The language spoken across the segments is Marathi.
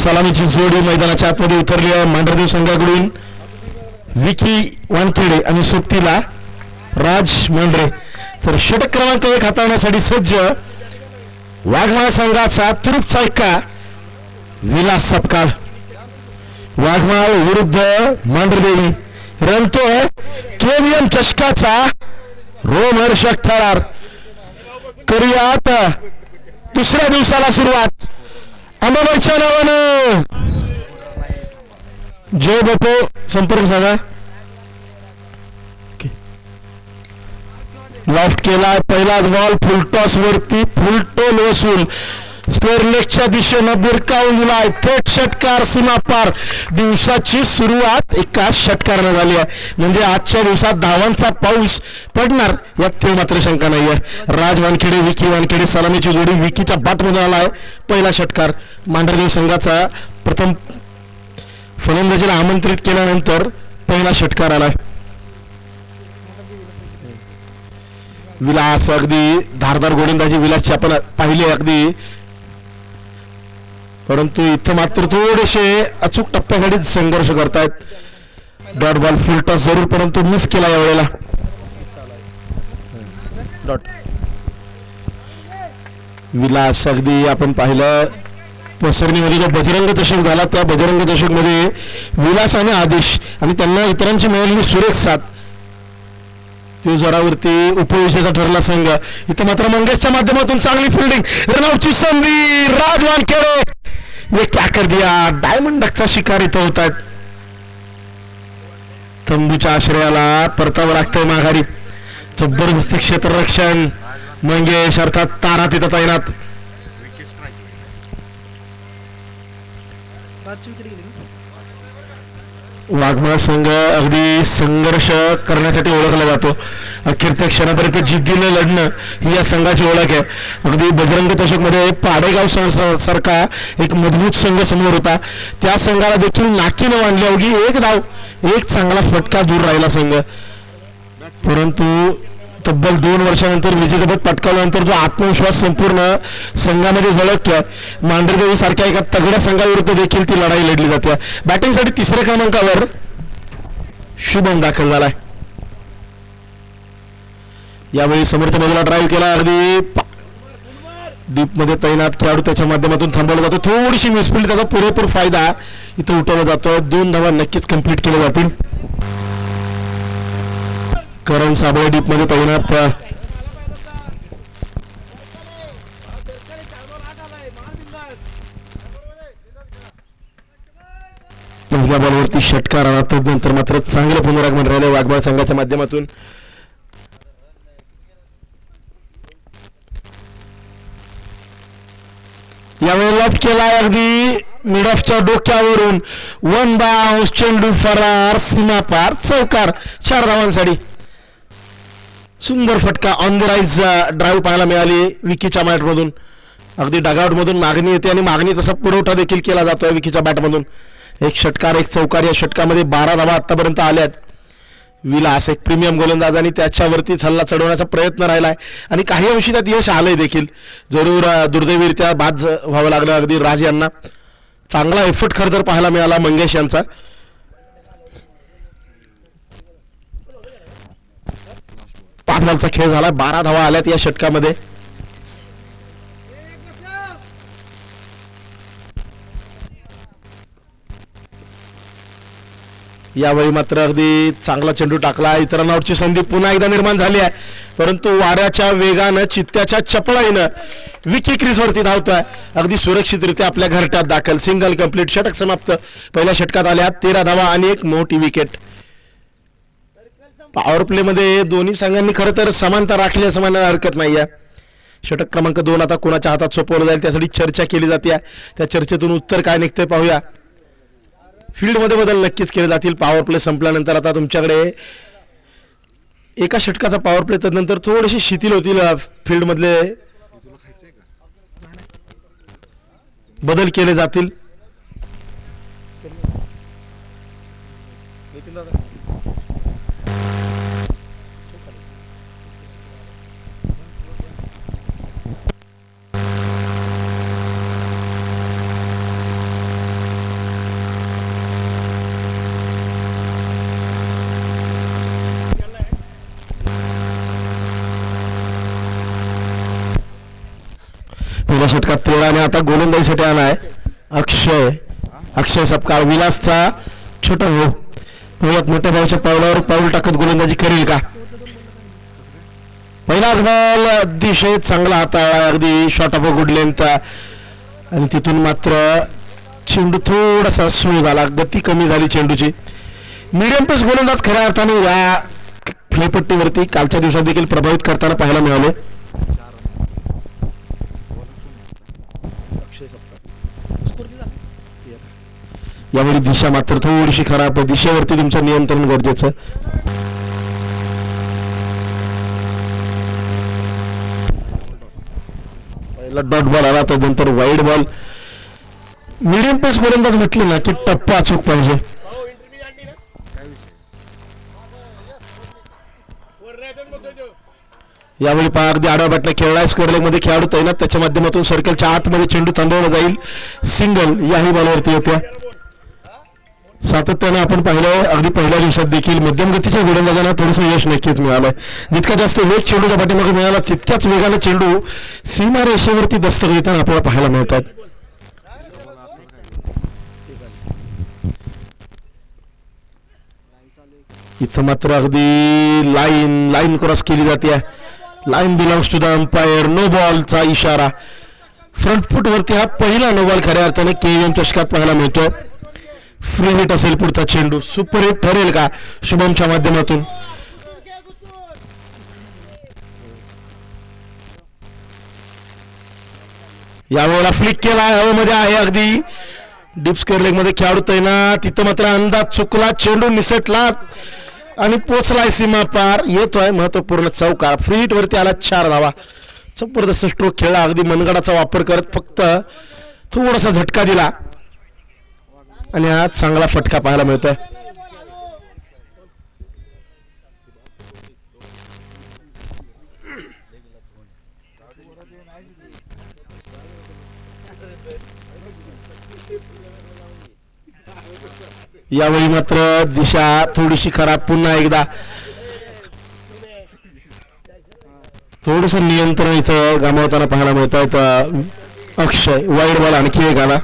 सलामीची जोडी मैदानाच्या आतमध्ये उतरली आहे. मांढरदेव संघाकडून विकी वानखेडे आणि सोबतीला राज मांढरे. तर षटक क्रमांक 1 हाताळण्यासाठी सज्ज वाघमाळ संघाचा तुरुप चायका विलास सपकाळ. वाघमाळ विरुद्ध मांढरदेवी रंगतोय केवीएम चषकाचा रोमहर्षक थरार. करूयात दुसऱ्या दिवसाला सुरुवात. अंबाबाईच्या नावानं जय बापू संपर्क साधा. लॉफ्ट केला पहिलाच बॉल फुलटॉस वरती फुलटोल वसूल स्क्वेअर लेगच्या दिशेनं बिरकावून दिलाय. थेट षटकार सीमा पार. दिवसाची सुरुवात एका षटकारानं झाली आहे. म्हणजे आजच्या दिवसात धावांचा पाऊस पडणार यात ते मात्र शंका नाही आहे. राज वानखेडे विकी वानखेडे सलामीची जोडी विकीच्या बाटमधून आलाय. पहिला षटकार मांढरदेव संघाचा प्रथम फलंदाजीला आमंत्रित केल्यानंतर पहिला षटकार आलाय. विलास अगदी धारदार गोलंदाजी विलासची आपण पाहिली अगदी, परंतु इथं मात्र थोडेसे अचूक टप्प्यासाठी संघर्ष करतायत. डॉट बॉल फुल टॉस जरूर परंतु मिस केला यावेळेला. डॉट विलास अगदी आपण पाहिलं पसरणीमध्ये जो बजरंग चषक झाला त्या बजरंग चषक मध्ये विलास आणि आदेश आणि त्यांना इतरांची मिळालेली सुरेख साथ तो जरावरती उपविजेता ठरला संघ. इथं मात्र मंगेशच्या माध्यमातून चांगली फिल्डिंग. रनआउटची संधी. राज वानखेडे ये क्या कर दिया. डायमंड डकचा शिकार इथं होत आहेत. तंबूच्या आश्रयाला परतावं लागतंय माघारी. जबरदस्त क्षेत्ररक्षण. मंगेश अर्थात तारा तिथं तैनात. वाघमाळ संघ अगदी संघर्ष करण्यासाठी ओळखला जातो. अखेरच्या क्षणापर्यंत जिद्दीने लढणं ही या संघाची ओळख आहे. अगदी बजरंग चषक मध्ये पाडेगाव सारखा एक मजबूत संघ समोर होता. त्या संघाला देखील नाकीनं मांडली. अवघी एक धाव एक चांगला फटका दूर राहिला संघ. परंतु तब्बल 2 वर्षानंतर विजेतेपद पटकावल्यानंतर जो आत्मविश्वास संपूर्ण संघामध्ये झळकतोय. मांढरदेवी सारख्या एका तगड्या संघाविरुद्ध देखील ती लढाई लढली जाते. बॅटिंगसाठी 3ऱ्या क्रमांकावर शुभम दाखल झालाय. यावेळी समर्थ बाजूला ड्राईव्ह केला. अगदी डीप मध्ये तैनात खेळाडू त्याच्या माध्यमातून थांबवला जातो. थोडीशी मिसफिल्ड त्याचा पुरेपूर फायदा इथं उठवला जातो. 2 धावा नक्कीच कंप्लीट केल्या जातील. करण साबळे डीप मध्ये तैनात. पहिल्या बॉलवरती षटकार आला. त्यानंतर मात्र चांगलं पुनरागमन राहिले वाघमाळ संघाच्या माध्यमातून. यावेळी लॉफ्ट केला अगदी मिड ऑफच्या डोक्यावरून. 1 बाउन्स चेंडू फरार सीमा पार चौकार. 4 धावांसाठी सुंदर फटका. ऑन द राईज ड्राईव्ह पाहायला मिळाली विकीच्या बॅटमधून. अगदी डगआउट मधून मागणी येते आणि मागणी तसा पुरवठा देखील केला जातोय विकीच्या बॅटमधून. एक षटकार एक चौकार. या षटकामध्ये 12 धावा आतापर्यंत आल्यात. विलास एक प्रीमियम गोलंदाज आणि त्याच्यावरतीच हल्ला चढवण्याचा प्रयत्न राहिलाय आणि काही अंशी त्यात यश आलंय देखील. जरूर दुर्दैवीरित्या बाद व्हावं लागलं अगदी राज यांना. चांगला एफर्ट खरं तर पाहायला मिळाला मंगेश यांचा. पाच बॉलचा खेळ झाला. 12 धावा आल्यात या षटकामध्ये. यावेळी मात्र अगदी चांगला चेंडू टाकला. इतर रनआउटची संधी पुन्हा एकदा निर्माण झाली आहे. परंतु वाऱ्याच्या वेगानं चित्त्याच्या चपळाईनं विकी क्रीजवरती धावतोय. अगदी सुरक्षितरित्या आपल्या घरट्यात दाखल. Single complete. षटक समाप्त. पहिल्या षटकात आल्या 13 धावा आणि एक मोठी विकेट. पॉवर प्ले मध्ये दोन्ही संघांनी खरं तर समानता राखली असं म्हणायला हरकत नाहीये. षटक क्रमांक 2 आता कोणाच्या हातात सोपवलं जाईल त्यासाठी चर्चा केली जाते. त्या चर्चेतून उत्तर काय निघते पाहूया. फील्डमध्ये बदल नक्कीच केले जातील पॉवर प्ले संपल्यानंतर. आता तुमच्याकडे एका षटकाचा पॉवर प्ले त्यानंतर थोडेसे शिथिल होतील. फील्डमधले बदल केले जातील. षटका 13 आणि आता गोलंदाजीसाठी आलाय अक्षय सपकाळ. विलासचा छोटा भाऊ मुळात मोठ्या भाऊच्या पावलावर पाऊल टाकत गोलंदाजी करेल का? पहिलाच बॉल अतिशय चांगला हाताळला अगदी शॉर्ट ऑफ गुड लेंथ आणि तिथून मात्र चेंडू थोडासा स्लो झाला. गती कमी झाली चेंडूची. मीडियम पेस गोलंदाज खऱ्या अर्थाने या खेळपट्टीवरती कालच्या दिवसात देखील प्रभावित करताना पाहायला मिळाले. यावेळी दिशा मात्र थोडीशी खराब. दिशेवरती तुमचं नियंत्रण गरजेचं. पहिला डॉट बॉल आला त्यानंतर वाईड बॉल. मीडियम पेस गोलंदाज म्हटले ना की टप्पा अचूक पाहिजे. यावेळी पहा अगदी आडवा बॅटला खेळला. स्क्वेअर लेग मध्ये खेळाडू तैनात. त्याच्या माध्यमातून सर्कलच्या आतमध्ये चेंडू थांबवला जाईल. सिंगल याही बॉलवरती होत्या. सातत्यानं आपण पाहिलं अगदी पहिल्या दिवसात देखील मध्यम गतीच्या गोलंदाजांना थोडंसं यश नक्कीच मिळालंय. जितका जास्त वेग चेंडूच्या पाठीमागे मिळाला तितक्याच वेगाने चेंडू सीमा रेषेवरती दस्तक देताना आपल्याला पाहायला मिळतात. इथं मात्र अगदी लाईन क्रॉस केली जाते. Line belongs to the umpire. No बॉलचा इशारा. फ्रंट फूट वरती हा पहिला नो बॉल खऱ्या अर्थाने KM चषकात पाहायला मिळतो. फ्री हिट असेल पुढचा चेंडू. सुपर हिट ठरेल का शुभमच्या माध्यमातून? यावेळेला फ्लिक केला. हवेमध्ये आहे अगदी डीप स्क्वेअर लेग मध्ये खेळाडू तैनात. तिथं मात्र अंदाज चुकला. चेंडू निसटला आणि पोचलाय सीमा पार. येतोय महत्वपूर्ण चौकार. फ्री हिट वरती आला 4 धावा. जबरदस्त स्ट्रोक खेळला. अगदी मनगडाचा वापर करत फक्त थोडासा झटका दिला आणि हा चांगला फटका पाहायला मिळतोय. यावेळी मात्र दिशा थोडीशी खराब. पुन्हा एकदा थोडस नियंत्रण इथं गमावताना पाहायला मिळत आहे. अक्षय वाईड बॉल आणखी एक आला.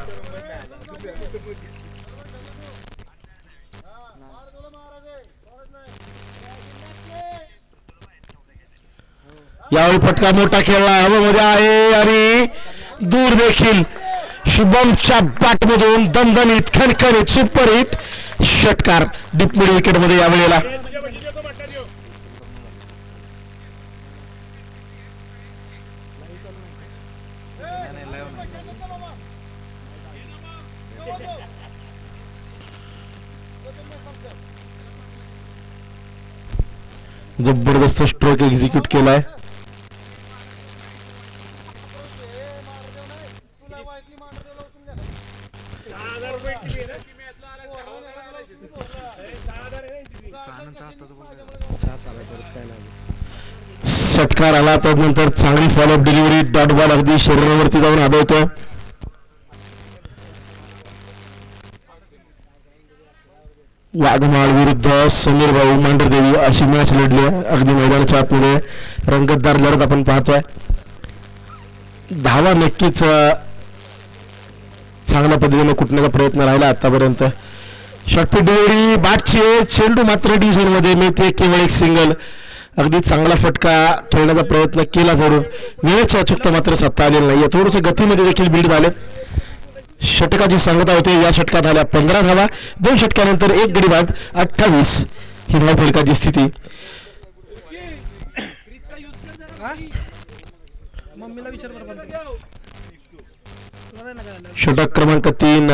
यावेळी फटका मोठा खेळला. हवेमध्ये आहे आणि दूर देखील. शुभमच्या बॅटमधून दणदणीत खणखणीत सुपर हिट षटकार डीप मिड विकेट मध्ये यावेळेला. जबरदस्त स्ट्रोक एक्झिक्यूट केलाय. षटकार आला त्यानंतर चांगली फॉलोअप डिलिव्हरी. डॉट बॉल अगदी शरीरावरती जाऊन आदळतो. वाघमाळ विरुद्ध समीर भाऊ मांढरदेवी अशी मॅच लढली. अगदी मैदानाच्या आतमध्ये रंगतदार लढत आपण पाहतोय. धावा नक्कीच चांगल्या पद्धतीने कुटण्याचा प्रयत्न राहिला आतापर्यंत. शॉर्टपिट डिलिव्हरी बॅटची. चेंडू मात्र डी झोन मध्ये मिळते. केवळ एक सिंगल. अगदी चांगला फटका खेळण्याचा प्रयत्न केला जरूर. वेळेची अचूकता मात्र सत्ता आलेली नाहीये. थोडंसं गतीमध्ये देखील बिल्ड झाले. षटकाची सांगता होते. या षटकात आल्या 15 धावा. 2 षटकानंतर 1 गडी बाद 28 ही धाव फलकाची स्थिती. षटक क्रमांक 3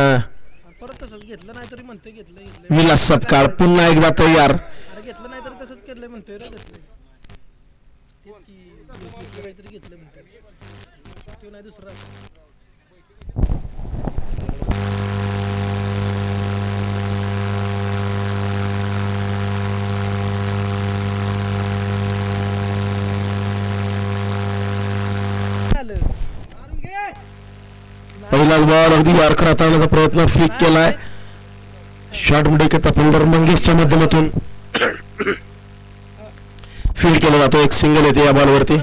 विलास सपकाळ पुन्हा एकदा तयार. पहिलाच बॉल अगदी यार्कर हाताळण्याचा प्रयत्न. फ्लिक केलाय. शॉर्ट मिडविकेटचा फिल्डर मंगेशच्या माध्यमातून फील्ड केला जातो. एक सिंगल येते या बॉलवरती.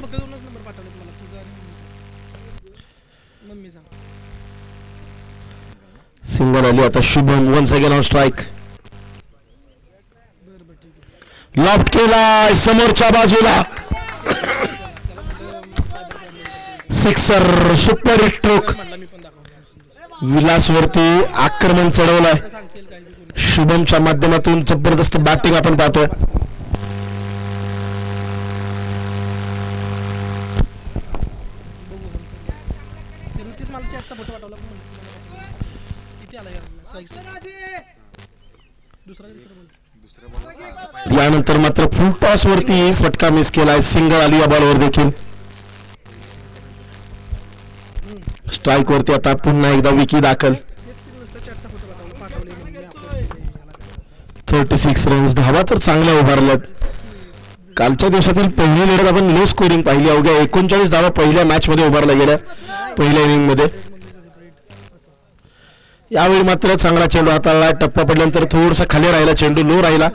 सिंगल आली आता Shubham once again on strike. Loft केला समोरच्या बाजूला सिक्सर सुपर स्ट्रोक. विलासवरती आक्रमण चढवलंय शुभमच्या माध्यमातून जबरदस्त बॅटिंग आपण पाहतोय. यानंतर मात्र फुल टॉस वरती फटका मिस केलाय. सिंगल आली या बॉलवर देखील. स्ट्राईक वरती आता पुन्हा एकदा विकी दाखल. 36 रन्स. धावा तर चांगल्या उभारल्यात. कालच्या दिवसातील पहिली लढत आपण लो स्कोरिंग पाहिली. अवघ्या 39 धावा पहिल्या मॅच मध्ये उभारल्या गेल्या पहिल्या इनिंग मध्ये. यावेळी मात्र चांगला चेंडू हाताळला. टप्पा पडल्यानंतर थोडासा खाली राहिला चेंडू, लो राहिला.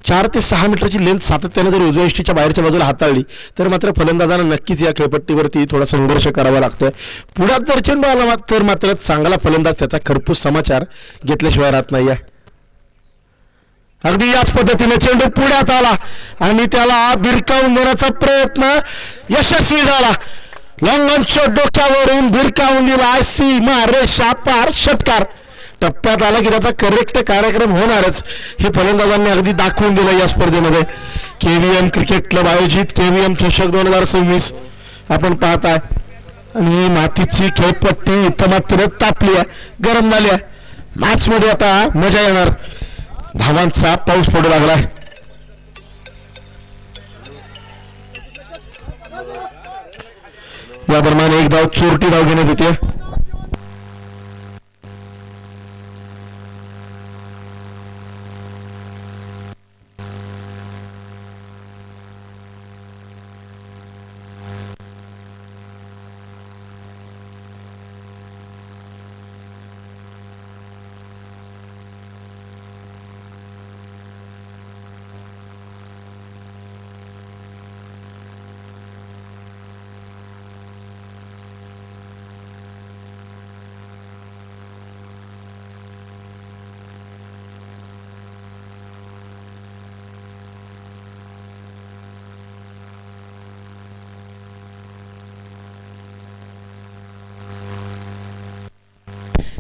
4 ते 6 मीटरची लेंथ सातत्याने जर उजव्या यष्टीच्या बाहेरच्या बाजूला हाताळली तर मात्र फलंदाजांना नक्कीच या खेळपट्टीवरती थोडा संघर्ष करावा लागतोय. पुढात जर चेंडू आला तर मात्र चांगला फलंदाज त्याचा खरपूस समाचार घेतल्याशिवाय राहत नाहीये. अगदी याच पद्धतीने चेंडू पुढ्यात आला आणि त्याला भिरकावून देण्याचा प्रयत्न यशस्वी झाला. लॉंग ऑन शॉट डोक्यावरून भिरकावून दिला. सीमा रेषा पार षटकार. टप्प्यात आला की त्याचा करेक्ट कार्यक्रम होणारच हे फलंदाजांनी अगदी दाखवून दिलं या स्पर्धेमध्ये. KVM क्रिकेट क्लब आयोजित KVM चषक 2026 आपण पाहताय आणि ही मातीची खेळपट्टी इथं मात्र तापली आहे, गरम झाली आहे. मॅच मध्ये आता मजा येणार. धावांचा पाऊस पडू लागलाय. या दरम्यान एक धाव चोरटी धाव घेण्यात येते.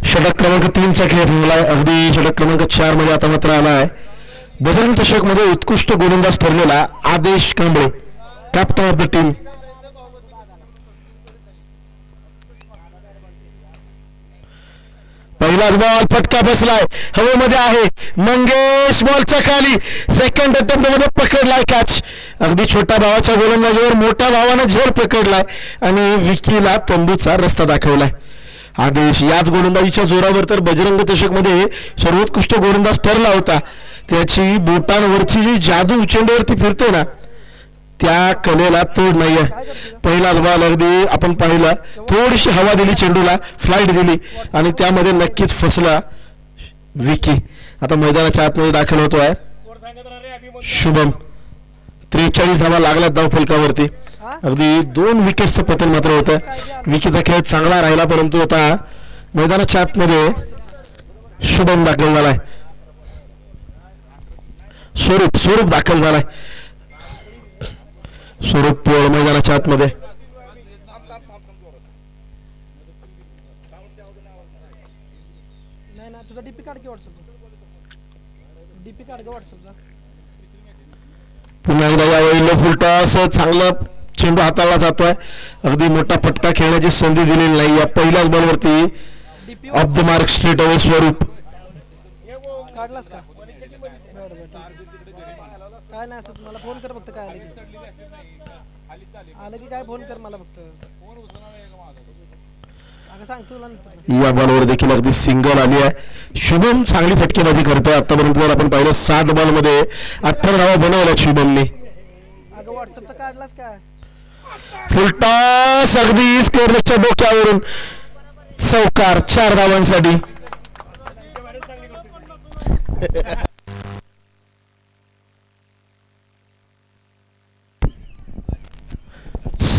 षटक क्रमांक 3 चा खेळ थांबलाय. अगदी षटक क्रमांक 4 मध्ये आता मात्र आलाय बजरंग चषक मध्ये उत्कृष्ट गोलंदाज ठरलेला आदेश Kamble, captain of the team. पहिलाच बॉल फटका बसलाय, हवेमध्ये आहे. मंगेश बॉलच्या खाली. सेकंड अटेम्प्ट मध्ये पकडलाय कॅच. अगदी छोट्या भावाच्या गोलंदाजीवर मोठ्या भावाने झेल पकडलाय आणि विकीला तंबूचा रस्ता दाखवलाय. आदेश याच गोलंदाजीच्या जोरावर तर बजरंग चषक मध्ये सर्वोत्कृष्ट गोलंदाज ठरला होता. त्याची बोटांवरची जी जादू चेंडूवरती फिरते ना त्या कलेला तोड नाहीये. पहिलाच बॉल अगदी आपण पाहिला, थोडीशी हवा दिली चेंडूला, फ्लाईट दिली आणि त्यामध्ये नक्कीच फसला विकी. आता मैदानाच्या आतमध्ये दाखल होतोय शुभम. 43 धावा लागल्यात धावफलकावरती. अगदी 2 विकेटचं पतन मात्र होतं. विकीचा खेळ चांगला राहिला परंतु आता मैदानाच्या आतमध्ये शुभम दाखल झालाय. स्वरूप दाखल झालाय. स्वरूप मैदानाच्या आतमध्ये. पुन्हा एकदा यावेळी फुल टॉस चांगला चेंडू हाताळला जातोय. अगदी मोठा फटका खेळण्याची संधी दिलेली नाही. या पहिल्याच बॉलवरती off the mark straight away Swaroop. काय नाही असं मला फोन कर फक्त. काय आलं की काय फोन कर मला फक्त. या बॉलवर देखील अगदी सिंगल आली आहे. शुभम चांगली फटकेबाजी करतोय. आतापर्यंत जर आपण पाहिलं 7 बॉलमध्ये 18 धावा बनवल्या शुभमने. व्हॉट्सअपचा काढलास काय? फुल टॉस अगदी स्कोअरच्या डोक्यावरून चौकार 4 धावांसाठी.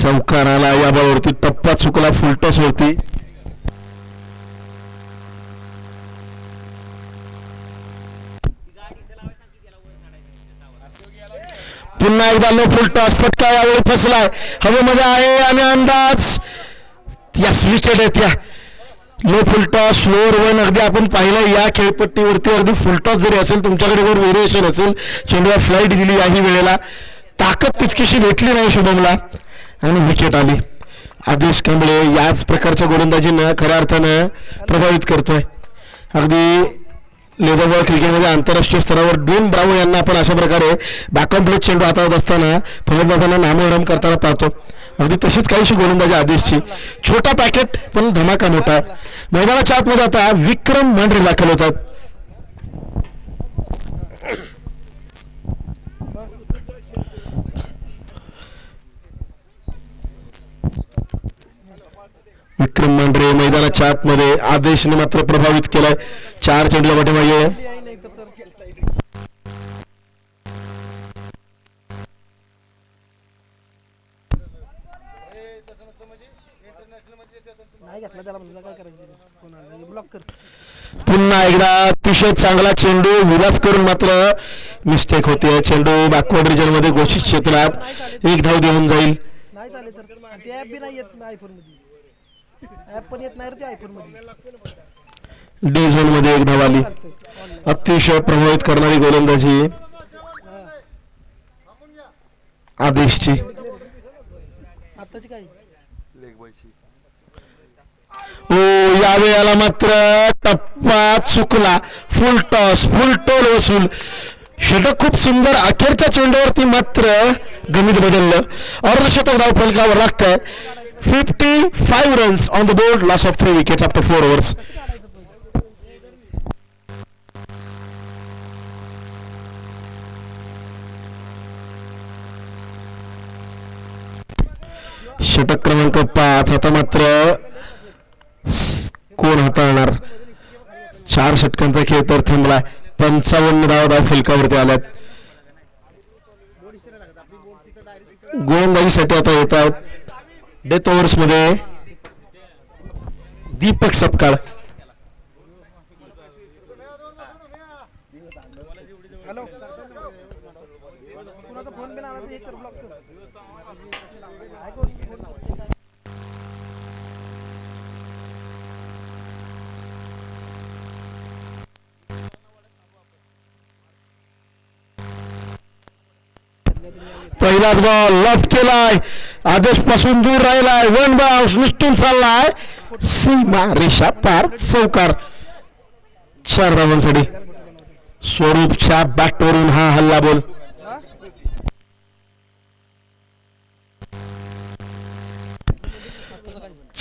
चौकार आला. या बॉलवरती टप्पा चुकला फुल टॉस वरती. पुन्हा एकदा लो फुल टॉस, फटका यावेळी फसलाय, हवेमध्ये आहे आणि अंदाज यास विकेट आहे त्या. Low full toss, slower one अगदी आपण पाहिलं या खेळपट्टीवरती. अगदी फुल टॉस जरी असेल, तुमच्याकडे जर व्हेरिएशन असेल, चेंडूला फ्लाईट दिली याही वेळेला, ताकद तितकीशी भेटली नाही शुभमला आणि विकेट आली. आदेश कांबळे याच प्रकारच्या गोलंदाजीनं खऱ्या अर्थानं प्रभावित करतोय. अगदी लेदर बॉल क्रिकेटमध्ये आंतरराष्ट्रीय स्तरावर डोन ब्रावो यांना आपण अशा प्रकारे बॅकॉम्प्लेट चेंडू हाताळत असताना फलंदाजांना नामोहरम करताना पाहतो. अगदी तशीच काहीशी गोलंदाजी आदेशची. छोटा पॅकेट पण धमाका मोठा. मैदानाच्या आतमध्ये आता विक्रम मांढरे दाखल होतात. विक्रम मांढरे मैदानाच्या आतमध्ये. आदेशने मात्र प्रभावित केलाय. 4 चेंडूला पाठीमागे. पुन्हा एकदा अतिशय चांगला चेंडू विलास करून मात्र मिस्टेक होते. चेंडू बॅकवर्ड रिजन मध्ये घोषित क्षेत्रात 1 धाव देऊन जाईल. नाही चालेल तर ते ॲप बी नाही येत आयफोन मध्ये. ॲप पण येत नाही रे ते आयफोन मध्ये. डे झोन मध्ये 1 धाव आली. अतिशय प्रभावित करणारी गोलंदाजी आदेशची. आताची काय हो, या वेळेला मात्र टप्पा चुकला. फुल टॉस, फुल टोल वसूल. षटक खूप सुंदर. अखेरच्या चेंडूवरती मात्र गणित बदललं. अर्धशतक धाव फलकावर लागतंय. 55 runs on the board. Loss of 3 wickets after 4 overs. षटक क्रमांक 5 आता मात्र कोण हाताळणार. 4 षटकांचा खेळ तर थांबलाय. 55 धाव फलकावरती आल्यात. गोलंदाजीसाठी आता येत आहेत डेथ ओव्हर्स मध्ये दीपक सपकाळ. पहिलाच बॉल लॉफ्ट केलाय. आदेश पासून दूर राहिलाय. 1 बाउन्स निष्ठून चाललाय. सीमा रेषा पार. चौकार. 4 धावांसाठी. स्वरूपच्या बॅटवरून हा हल्ला बोल.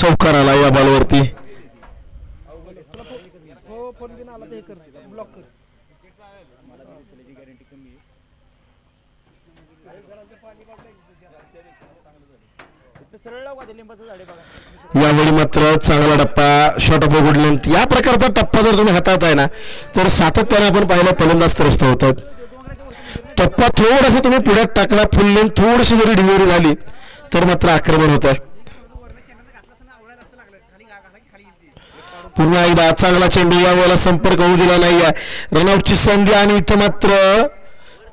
चौकार आला या बॉलवरती. यावेळी मात्र चांगला टप्पा. Short of good length. या प्रकारचा टप्पा जर तुम्ही हाताळताय ना तर सातत्याने आपण पाहिलं फलंदाज त्रस्त होतात. टप्पा थोडासा तुम्ही पुढ्यात टाकला, फुल लेंथ थोडीशी जरी डिलिव्हरी झाली तर मात्र आक्रमण होत आहे. पुन्हा एकदा चांगला चेंडू. यावेळेला संपर्क होऊ दिला नाहीये. रनआउटची संधी आणि इथं मात्र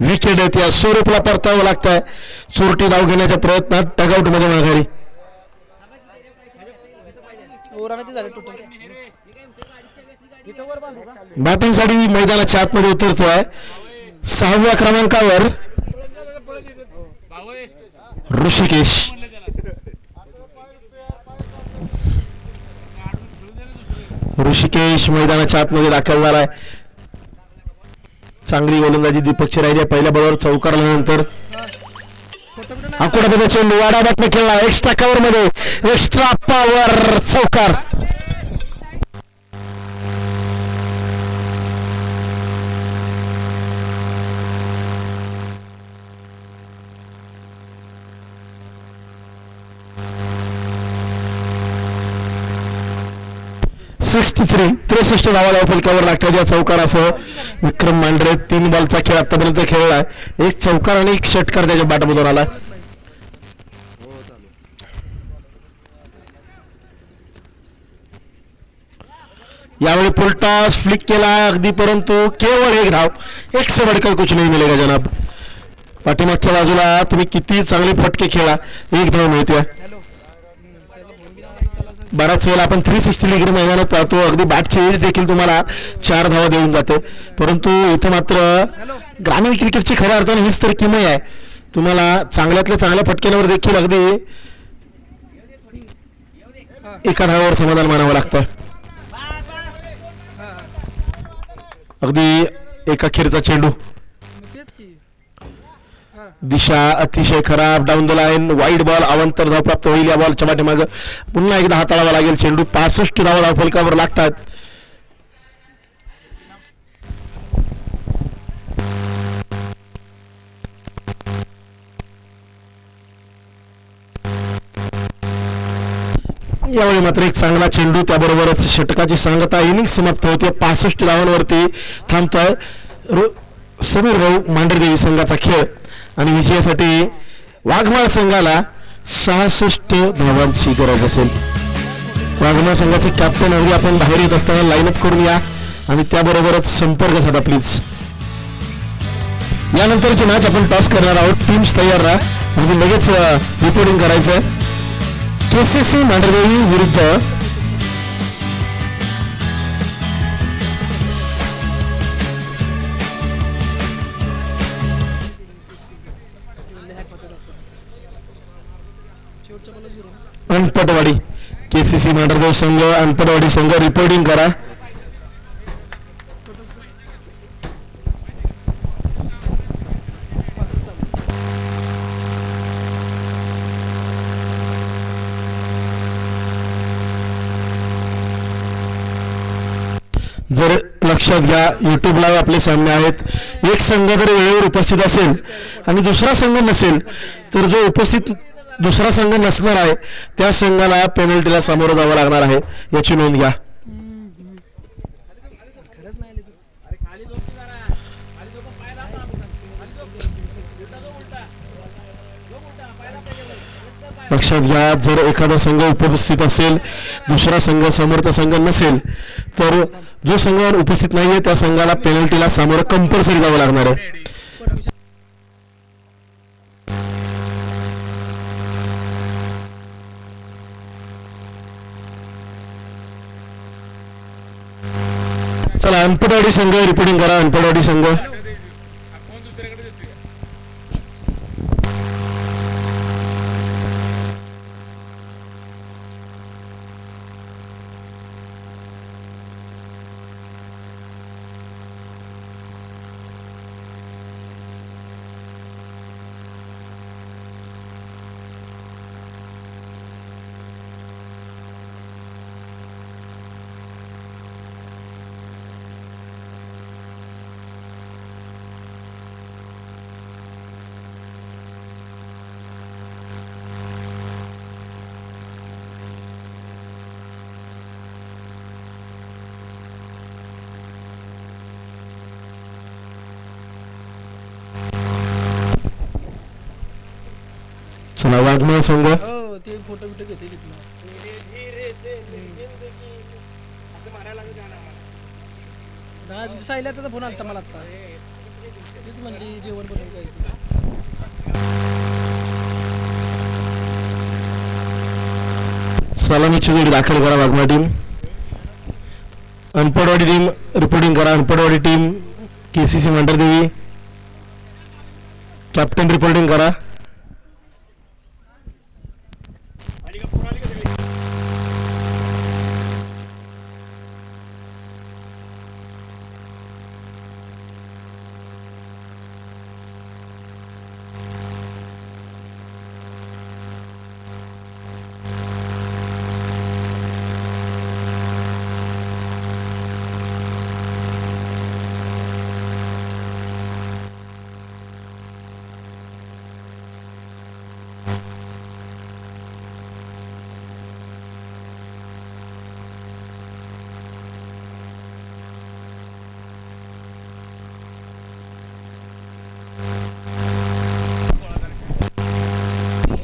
विकेट आहेत. या स्वरूपला परतावं लागतंय. चोरटी धाव घेण्याच्या प्रयत्नात टगआउट मध्ये माघारी. बॅटिंगसाठी मैदानाच्या आतमध्ये उतरतोय 6व्या क्रमांकावर ऋषिकेश. ऋषिकेश मैदानाच्या आतमध्ये दाखल झालाय. चांगली गोलंदाजी दीपकची राहिली. पहिल्या बॉलवर चौकार आल्यानंतर आकुडामध्ये चेंडू वाडा बॅटने खेळला. एक्स्ट्रा कव्हर मध्ये एक्स्ट्रा पॉवर. चौकार. (63) 63 धावा फलकावर लागतात या चौकारासह. विक्रम मांढरे 3 बॉलचा खेळ आतापर्यंत खेळलाय. एक चौकार आणि एक षटकार त्याच्या बॅटमधून आला. यावेळी फुल टॉस फ्लिक केला अगदी, परंतु केवळ 1 धाव. 1 से बढ़कर कुछ नहीं मिलेगा जनाब. पाठीमागच्या बाजूला तुम्ही किती चांगले फटके खेळा, एक धाव मिळते. बराच वेळा आपण 360 डिग्री मैदानात पाहतो, अगदी बॅटची एज देखील तुम्हाला 4 धावा देऊन जाते. परंतु इथं मात्र ग्रामीण क्रिकेटची खऱ्या अर्थाने हीच तर किमया आहे. तुम्हाला चांगल्यातल्या चांगल्या फटक्यांवर देखील अगदी एका धावावर समाधान मानावं लागतं. अगदी एका खेळचा चेंडू, दिशा अतिशय खराब, down the line, wide ball, अवांतर धाव प्राप्त होईल. या बॉलच्या पाठीमागं पुन्हा एकदा हाताळावा लागेल चेंडू. 65 धावा धावफलकावर लागतात. यावेळी मात्र एक चांगला चेंडू, त्याबरोबरच षटकाची सांगता. इनिंग समाप्त होते. 65 धावांवरती थांबतोय समीर भाऊ मांढरदेवी संघाचा खेळ आणि विजयासाठी वाघमाळ संघाला 66 धावांची गरज असेल. वाघमाळ संघाचे कॅप्टन अगदी आपण बाहेर येत असताना लाईनअप करून या आणि त्याबरोबरच संपर्क साधा प्लीज. यानंतरची मॅच आपण टॉस करणार आहोत. टीम्स तयार राहा, म्हणजे लगेच रिपोर्टिंग करायचं आहे. KCC मांढरदेवी विरुद्ध अनपटवाडी. KCC मांढरदेव संघ, अनपटवाडी संघ, रिपोर्टिंग करा. जर लक्षात घ्या, युट्यूब लाईव्ह आपले सामने आहेत. एक संघ जर वेळेवर उपस्थित असेल आणि दुसरा संघ नसेल तर जो उपस्थित दुसरा संघ नसणार आहे त्या संघाला पेनल्टीला सामोरं जावं लागणार आहे, याची नोंद घ्या. लक्षात घ्या, जर एखादा संघ उपस्थित असेल, दुसरा संघ समर्थ संघ नसेल तर जो संघ उपस्थित नाहीये त्या संघाला पेनल्टीला सामोरं कंपल्सरी जावं लागणार आहे. चला, अनपटवाडी संघ रिपोर्टिंग करा. अनपटवाडी संघ चला, वाघमाळ संघ ते फोटो बिटो घेते तिथला. साहिल्या त्याचा फोन आलता मला आता, तीच म्हणली जेवण बनवून. सलामीची जोडी दाखल करा Waghmal team. Anpatwadi team reporting करा. Anpatwadi team KCC Mandhardevi, captain reporting करा.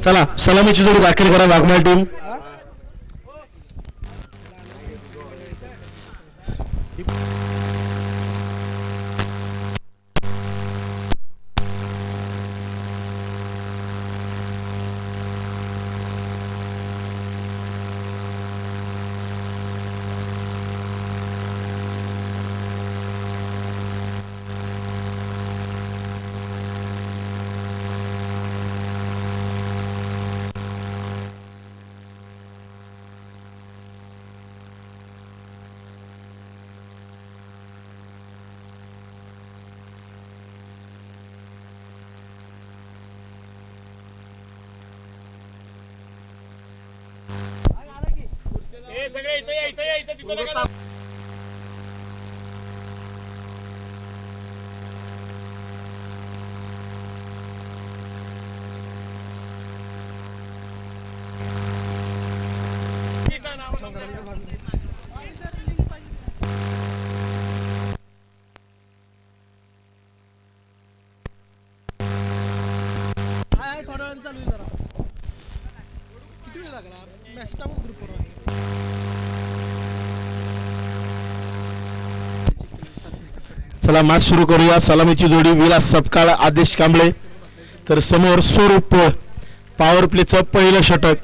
चला, सलामीची जोडी दाखल करा वाघमाळ टीम. हाय थोड्या वेळानं चालू आहे जरा. किती वेळ लागला मॅच टाकून ग्रुपवर चला मॅच सुरू करूया. सलामीची जोडी विलास सपकाळ आदेश कांबळे, तर समोर स्वरूप पॉवर प्लेचं पहिलं षटक.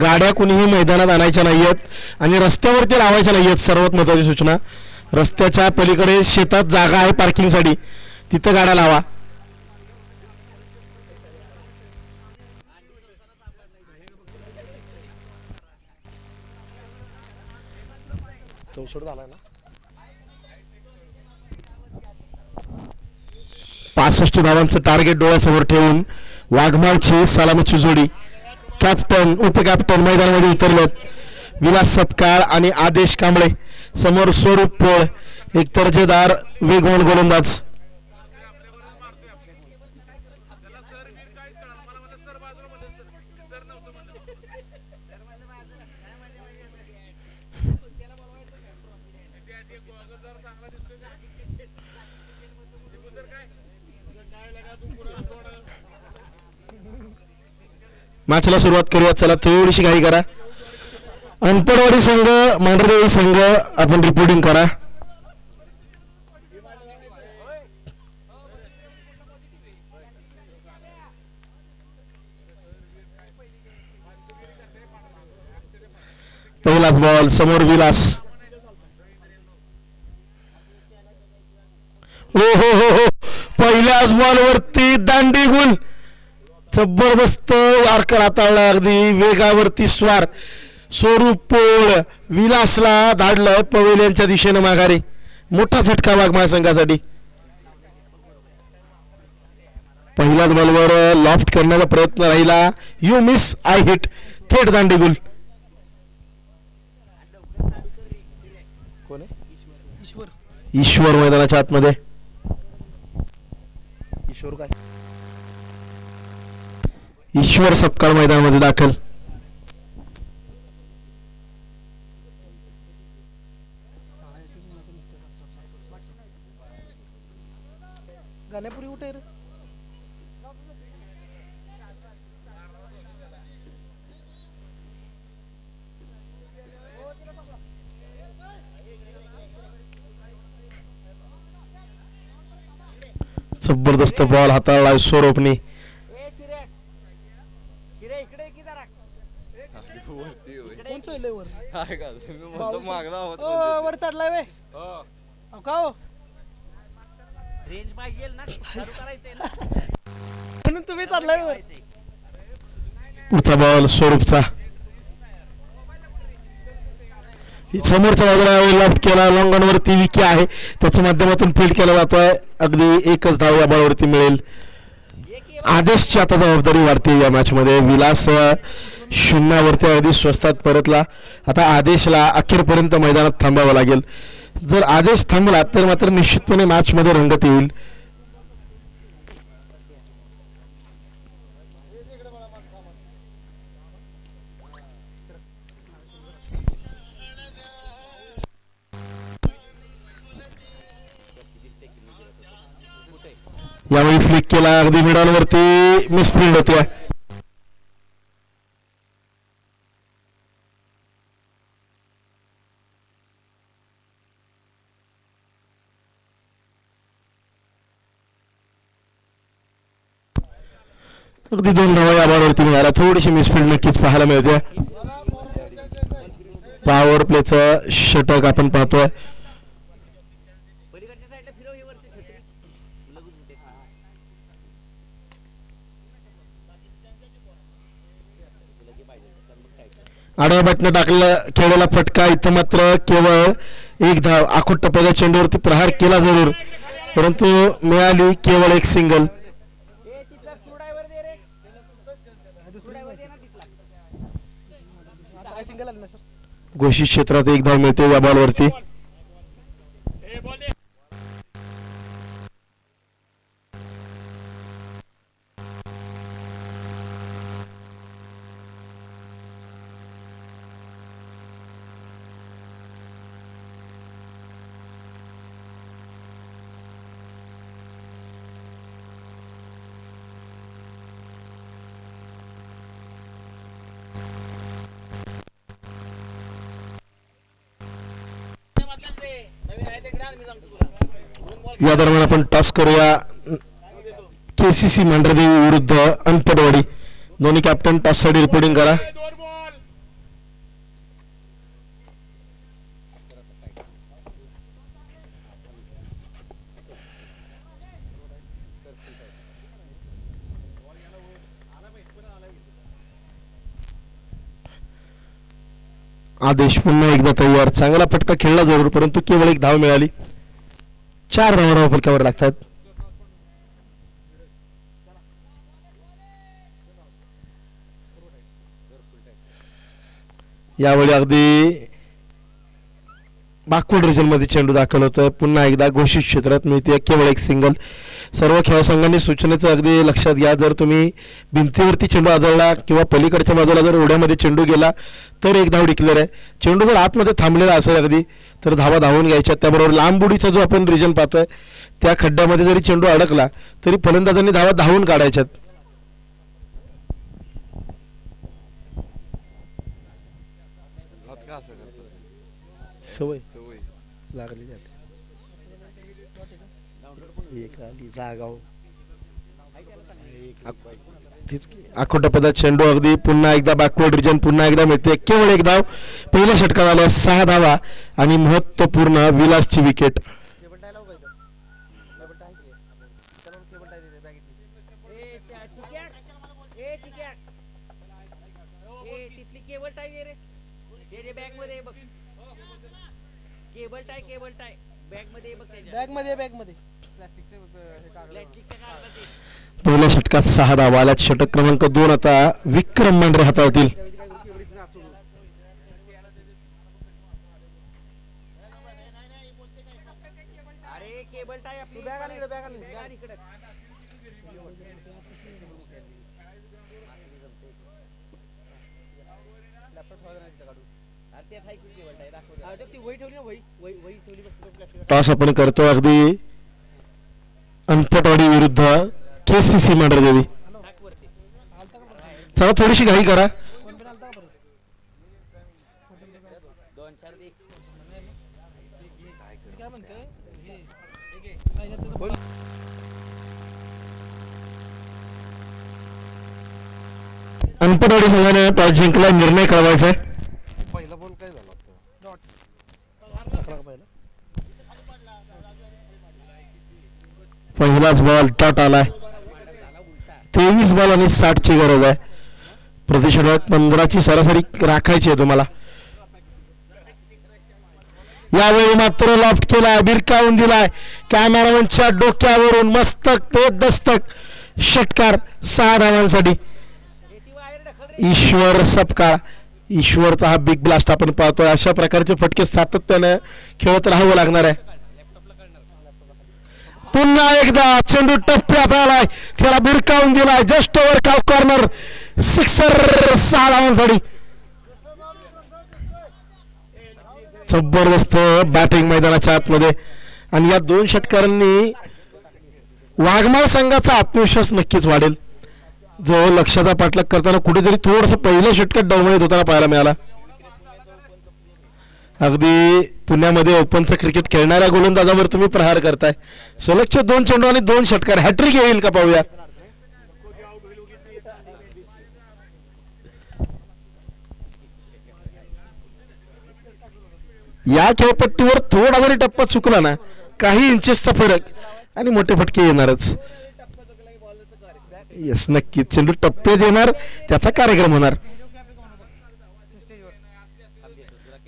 गाड्या कुणीही मैदानात आणायच्या नाहीयेत आणि रस्त्यावरती लावायच्या नाहीयेत. सर्वात महत्वाची सूचना, रस्त्याच्या पलीकडे शेतात जागा आहे पार्किंगसाठी, तिथं गाड्या लावा. झाला ना 65 धावांचं टार्गेट डोळ्यासमोर ठेवून वाघमाळची सलामीची जोडी. कॅप्टन उपकॅप्टन मैदानामध्ये उतरलेत विलास सपकाळ आणि आदेश कांबळे. समोर स्वरूप पोळ, एक दर्जेदार वेगवान गोलंदाज. मॅचला सुरुवात करूया. चला थोडीशी घाई करा. अनपडवाडी संघ, मांढरदेवी संघ आपण रिपोर्टिंग करा. पहिलाच बॉल, समोर विलास. हो हो हो हो, पहिल्याच बॉल वरती दांडी गुल. जबरदस्त वारकर हाताळला, अगदी वेगावरती स्वार. स्वरूप पोळ विलासला धाडलं पवेलियनच्या दिशेनं माघारी. मोठा झटका वाघमाळ संघासाठी. पहिल्याच बॉलवर लॉफ्ट करण्याचा प्रयत्न राहिला. यू मिस आय हिट, थेट दांडी गुल. ईश्वर मैदानाच्या आतमध्ये. ईश्वर काय, ईश्वर सपकाळ मैदानामध्ये दाखल. गाण्यापुरी उठे रे. जबरदस्त बॉल हाताळला स्वरूपने. वर चढलाय वे का हो, रेंज पाहिजे ना, चालू करायचंय ना. म्हणून तुम्ही चढलाय वर. पुढचा बॉल स्वरूपचा. समोरच्या बाजूला लेफ्ट केला, लॉंगॉनवरती विकी आहे, त्याच्या माध्यमातून फील्ड केला जातोय. अगदी एकच धाव या बॉलवरती मिळेल. आदेशची आता जबाबदारी वाढते या मॅच मध्ये. विलास शून्यावरती अगदी स्वस्तात परतला. आता आदेशला अखेरपर्यंत मैदानात थांबावं लागेल. जर आदेश थांबला तर मात्र निश्चितपणे मॅच मध्ये रंगत येईल. यावेळी फ्लिक केला, अगदी मिडॉलवरती मिसफिल्ड होत्या. अगदी 2 धावा या बॉलवरती मिळाल्या. थोडीशी मिसफिल्ड नक्कीच पाहायला मिळते. पॉवर प्लेचं षटक आपण पाहतोय. आडव्या बॅटनं टाकलेला खेळलेला फटका. इथं मात्र केवळ 1 धाव. आखोट टप्प्याच्या चेंडूवरती प्रहार केला जरूर, परंतु मिळाली केवळ 1 सिंगल. आता काय सिंगल आले ना सर. घोषित क्षेत्रात एक धाव मिळते या बॉलवरती. या दरम्यान आपण टॉस करूया. KCC मांढरदेवी विरुद्ध अंतरवाडी. दोन्ही कॅप्टन टॉस साठी रिपोर्टिंग करा. आदेश पुन्हा एकदा तयार. चांगला फटका खेळला जरूर, परंतु केवळ एक धाव मिळाली. 4 धावा फलकावर लागतात. यावेळी अगदी बॅकवर्ड रिजन मध्ये चेंडू दाखल होतोय. पुन्हा एकदा घोषित क्षेत्रात मिळते केवळ एक सिंगल. सर्व खेळ संघांनी सूचनेचं अगदी लक्षात घ्या. जर तुम्ही भिंतीवरती चेंडू आदळला किंवा पलीकडच्या बाजूला जर ओढ्यामध्ये चेंडू गेला तर एक धाव डिक्लेअर आहे. चेंडू जर आतमध्ये थांबलेला असेल अगदी तर धावा धावून घ्यायच्या. त्याबरोबर लांब उडीचा जो आपण रिजन पाहतोय त्या खड्ड्यामध्ये जरी चेंडू अडकला तरी फलंदाजांनी धावा धावून काढायच्यात. सवय लागली जाते. आखोटा पदात चेंडू अगदी पुन्हा एकदा बॅकवर्ड रिजन. पुन्हा एकदा मिळते केवळ एक धाव. पहिल्या षटकात आल्या 6 धावा आणि महत्वपूर्ण विलासची विकेट. पहिल्या षटकात 6 धावा आल्या. षटक क्रमांक 2 आता विक्रम मांढरे हाताळतील. टॉस आपण करतो अगदी अंतटवाडी विरुद्ध KCC मांढरदेवी. चला थोडीशी घाई करा. अंतटवाडी संघाने टॉस जिंकला. निर्णय कळवायचा आहे. पहिलाच बॉल डॉट आलाय. 23 बॉल आणि 60 ची गरज आहे. प्रतिषेधक 15 सरासरी राखायची आहे तुम्हाला. यावेळी मात्र लॉफ्ट केलाय, बिरकावून दिलाय कॅमेरामॅनच्या डोक्यावरून. मस्तक पे दस्तक. षटकार 6 धावांसाठी. ईश्वर सपकाळ. ईश्वरचा हा बिग ब्लास्ट आपण पाहतोय. अशा प्रकारचे फटके सातत्याने खेळत राहावं लागणार आहे. पुन्हा एकदा चेंडू टप्प्यात आलाय. त्याला बिरकावून दिलाय. जस्ट ओव्हर काव कॉर्नर. सिक्सर 6 धावांसाठी. जबरदस्त बॅटिंग मैदानाच्या आतमध्ये. आणि या 2 षटकारांनी वाघमाळ संघाचा आत्मविश्वास नक्कीच वाढेल. जो लक्षाचा पाठलाग करताना कुठेतरी थोडंसं पहिल्या षटकात डवमळीत होताना पाहायला मिळाला. अगदी पुण्यामध्ये ओपनचं क्रिकेट खेळणाऱ्या गोलंदाजावर तुम्ही प्रहार करताय. सलगचे 2 चेंडू आणि 2 षटकार. हॅट्रिक येईल का पाहूया. या खेळपट्टीवर थोडा जरी टप्पा चुकला ना, काही इंचेसचा फरक आणि मोठे फटके येणारच. येस, नक्कीच चेंडू टप्प्यात येणार, त्याचा कार्यक्रम होणार.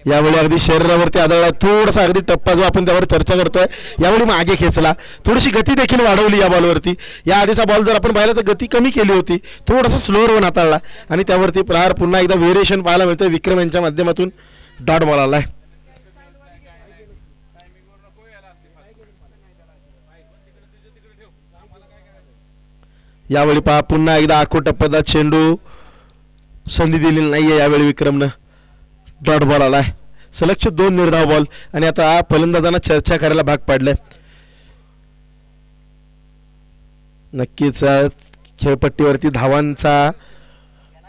यावेळी अगदी शरीरावरती आदळला, थोडासा अगदी टप्पा जो आपण त्यावर चर्चा करतोय यावेळी मागे खेचला, थोडीशी गती देखील वाढवली या बॉलवरती. या आधीचा बॉल जर आपण पाहिला तर गती कमी केली होती, थोडासा स्लोअर होऊन हाताळला आणि त्यावरती प्रहार पुन्हा एकदा व्हेरिएशन पाहायला मिळतं. विक्रम यांच्या माध्यमातून डॉट बॉल आलाय. यावेळी पहा पुन्हा एकदा आखो टप्प्यात चेंडू, संधी दिलेली नाहीये यावेळी विक्रमनं. डॉट बॉल आलाय. सलगचे 2 निर्धाव बॉल आणि आता फलंदाजांना चर्चा करायला भाग पाडलंय. नक्कीच खेळपट्टीवरती धावांचा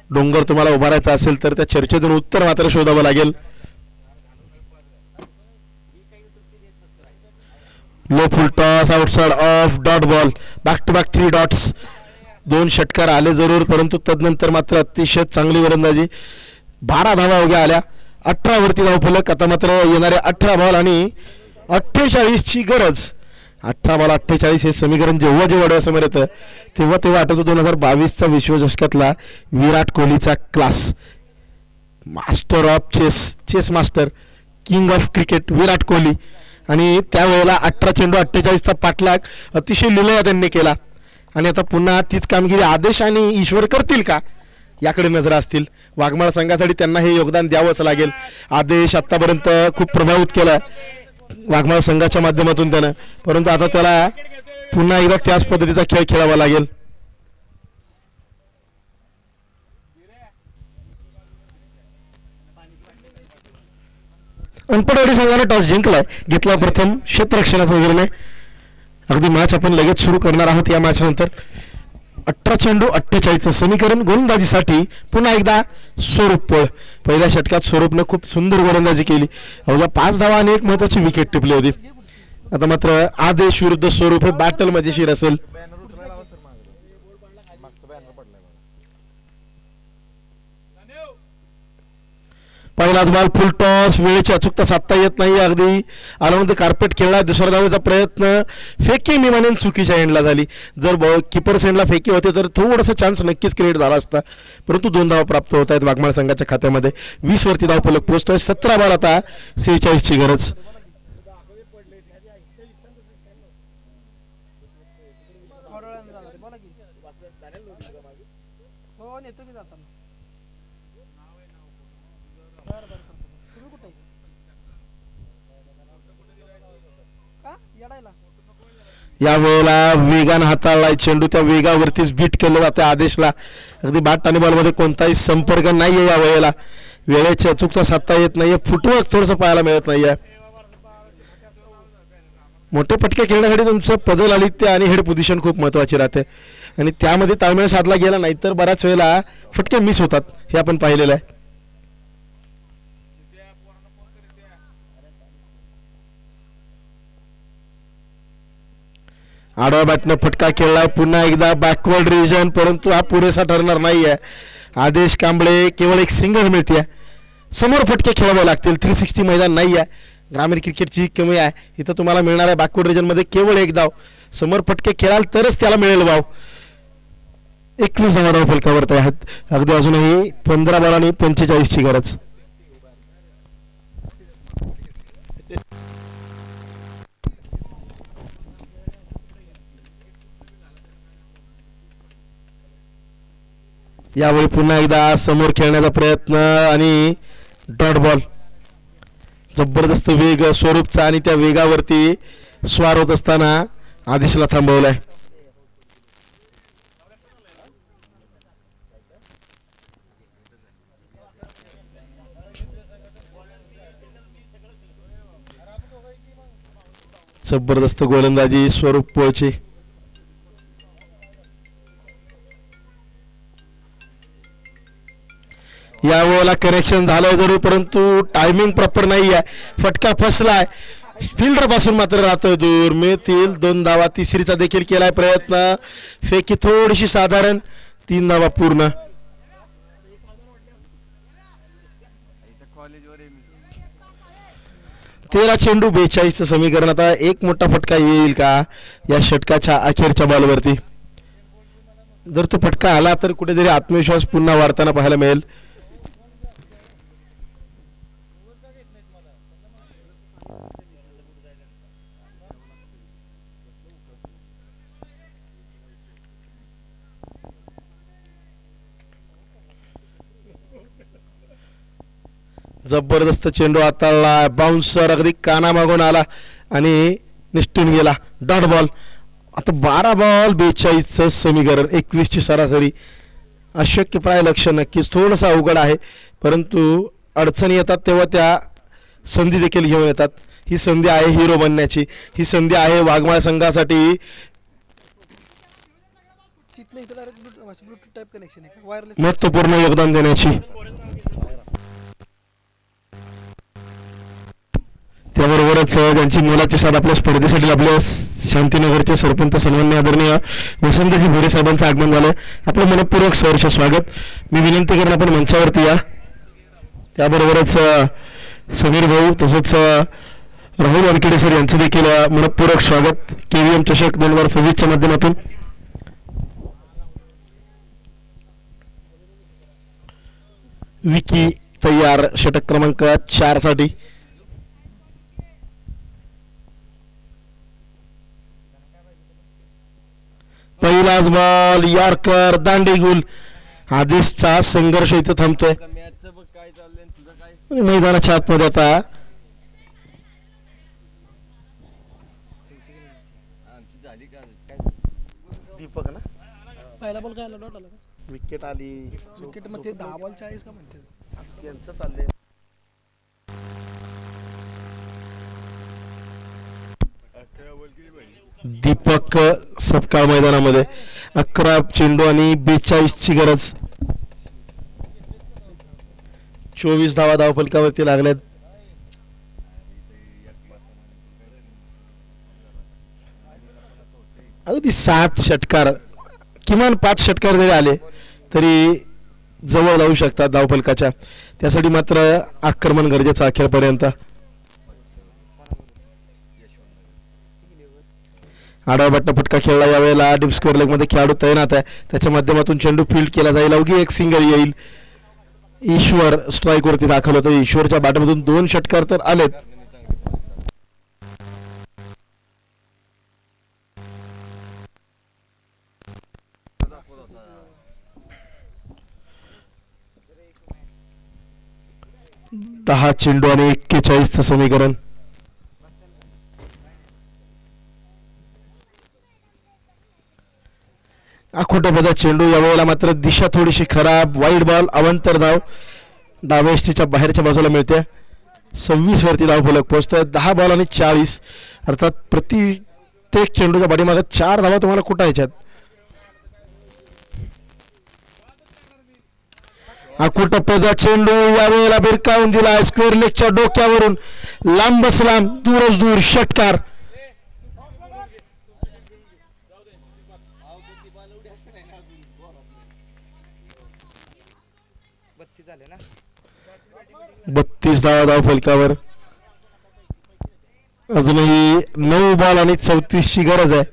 डोंगर तुम्हाला उभारायचा असेल तर त्या चर्चेतून उत्तर मात्र शोधावं लागेल. Low full toss outside off dot ball. Back to back 3 dots. 2 षटकार आले जरूर, परंतु तदनंतर मात्र अतिशय चांगली गोलंदाजी. 12 धावा अवघ्या आल्या, 18 वरती धावफलक. आता मात्र येणारे 18 बॉल आणि 48 ची गरज. 18 बॉल 48 हे समीकरण जेव्हा डोळ्यासमोर येतं तेव्हा आठवतो 2022चा विश्वचषकातला विराट कोहलीचा class. Master of chase master, king of cricket Virat Kohli. आणि त्यावेळेला 18 चेंडू 48चा पाठलाग अतिशय लिलया त्यांनी केला. आणि आता पुन्हा तीच कामगिरी आदेश आणि ईश्वर करतील का याकडे नजर असतील. वाघमाळ संघासाठी त्यांना हे योगदान द्यावंच लागेल. आदेश आतापर्यंत खूप प्रभावित केला वाघमाळ संघाच्या माध्यमातून त्यानं, परंतु आता त्याला पुन्हा एकदा त्याच पद्धतीचा खेळ खेळावा लागेल. अंपटवाडी संघाने टॉस जिंकलाय, घेतला प्रथम क्षेत्ररक्षणाचा निर्णय. अगदी मॅच आपण लगेच सुरू करणार आहोत. या मॅच नंतर 18 चेंडू 48 समीकरण. गोलंदाजीसाठी पुन्हा एकदा स्वरूप पळ. पहिल्या षटकात स्वरूपने खूप सुंदर गोलंदाजी केली, अवघ्या 5 धावा आणि एक महत्वाची विकेट टिपली होती. आता मात्र आदेश विरुद्ध स्वरूप हे बॅटल मजेशीर असेल. पहिलाच बॉल फुल टॉस, वेळेची अचूकता साधता येत नाही. अगदी आल्यानंतर कार्पेट खेळला. दुसरा धावेचा प्रयत्न फेकी मी म्हणेन चुकीच्या एंडला झाली. जर कीपर सेंडला फेकी होते तर थोडासा चान्स नक्कीच क्रिएट झाला असता, परंतु 2 धावा प्राप्त होत आहेत वाघमाळ संघाच्या खात्यामध्ये. 20 वरती धाव फलक पोहोचतोय. 17 बॉल आता 46 ची गरज. या वेळेला वेगानं हाताळलाय चेंडू, त्या वेगावरतीच बीट केलं जाते आदेशला. अगदी बॅट आणि बॉलमध्ये कोणताही संपर्क नाहीये. या वेळेला वेळेची अचूकता साधता येत नाहीये, फुटवर्क थोडंसं पाहायला मिळत नाहीये. मोठे फटके खेळण्यासाठी तुमचं पदल आलित्य आणि हेड पोझिशन खूप महत्वाची राहते आणि त्यामध्ये ताळमेळ साधला गेला नाही तर बऱ्याच वेळेला फटके मिस होतात, हे आपण पाहिलेलं आहे. आडवा बॅटनं फटका खेळलाय पुन्हा एकदा बॅकवर्ड रिजन, परंतु हा पुरेसा ठरणार नाहीये. आदेश कांबळे केवळ एक सिंगल मिळते. समोर फटके खेळावे लागतील. 360 मैदान नाही आहे. ग्रामीण क्रिकेटची कमी आहे. इथं तुम्हाला मिळणार आहे बॅकवर्ड रिजनमध्ये केवळ 1 धाव. समोर फटके खेळाल तरच त्याला मिळेल वाव. 21 धावा फलकावरती आहेत. अगदी अजूनही 15 बॉलांनी 45 ची गरज. यावेळी पुन्हा एकदा समोर खेळण्याचा प्रयत्न आणि डॉट बॉल. जबरदस्त वेग स्वरूपचा आणि त्या वेगावरती स्वार होत असताना आदेशला थांबवलाय. जबरदस्त गोलंदाजी स्वरूप पोळची. या वेळेला कनेक्शन झालंय जरूर, परंतु टायमिंग प्रॉपर नाही आहे. फटका फसलाय. फिल्डर पासून मात्र राहतोय दूर. मिळतील 2 धावा. तिसरीचा देखील केलाय प्रयत्न. फेकी थोडीशी साधारण. 3 धावा पूर्ण. तेरा चेंडू 42 समीकरण. आता एक मोठा फटका येईल का या षटकाच्या अखेरच्या बॉलवरती? जर तो फटका आला तर कुठेतरी आत्मविश्वास पुन्हा वाढताना पाहायला मिळेल. जबरदस्त चेंडू हाताळला, बाउन्सर अगदी कानामागून आला आणि निष्ठून गेला. Dot ball. आता 12 बॉल 42चं समीकरण, 21ची सरासरी. अशक्य प्राय लक्ष्य नक्कीच थोडंसं अवघड आहे, परंतु अडचणी येतात तेव्हा त्या संधी देखील घेऊन येतात. ही संधी आहे हिरो बनण्याची, ही संधी आहे वाघमाळ संघासाठी चिट नाही तर ब्लूटूथ टाईप कनेक्शन आहे वायरलेस. महत्त्वपूर्ण योगदान देण्याची. त्याबरोबरच त्यांची मोलाची साथ आपल्या स्पर्धेसाठी लाभल्या शांतीनगरचे सरपंच सन्माननीय आदरणीय वसंतजी भोरे साहेबांचं आगमन झालं. आपलं मनपूर्वक सहर्ष स्वागत. मी विनंती करेन आपण मंचावरती या. त्याबरोबरच समीर भाऊ तसंच राहुल वानखेडे सर यांचं देखील मनपूर्वक स्वागत. KVM चषक 2026च्या माध्यमातून. विकी तयार षटक क्रमांक 4 साठी. पहिलाच बॉल यॉर्कर दांडेगुल. आदेशचा संघर्ष इथं थांबतोय मैदानाच्या आतमध्ये. आता दीपक ना पहिला बॉल काय आला डॉट आला का? विकेट आली. विकेट मग ते 10 बॉल 40 का म्हणते यांचं चाललंय. दीपक सपकाळ मैदानामध्ये 11 चेंडू आणि 42ची गरज. 24 धावा धावफलकावरती लागल्यात. अगदी 7 षटकार, किमान 5 षटकार जरी आले तरी जवळ जाऊ शकतात धावफलकाच्या. त्यासाठी मात्र आक्रमण गरजेचं अखेरपर्यंत. आडावा बट्टा फटका खेळला यावेळेला. डीप स्क्वेअर लेग मध्ये खेळाडू तैनात आहे, त्याच्या माध्यमातून चेंडू फील्ड केला जाईल. अवघी एक सिंगल येईल. ईश्वर स्ट्राईक वरती दाखल होतं. ईश्वरच्या बॅटमधून 2 षटकार तर आलेत. दहा चेंडू आणि 41चं समीकरण. आखोटापदा चेंडू यावेळेला मात्र दिशा थोडीशी खराब. Wide ball. अवंतर धाव डावेष्टीच्या बाहेरच्या बाजूला मिळते. 26 वरती धाव फलक पोहोचतोय. 10 बॉल आणि 40, अर्थात प्रत्येक चेंडूच्या पाठीमागे 4 धावा तुम्हाला कुठं ह्याच्यात. आखोटापदा चेंडू यावेळेला भिरकावून दिला. स्क्वेअर लेगच्या डोक्यावरून लांबच लांब, दूरच दूर षटकार. झाले ना 32 धावा धाव फलकावर. अजूनही 9 बॉल आणि 34ची गरज आहे.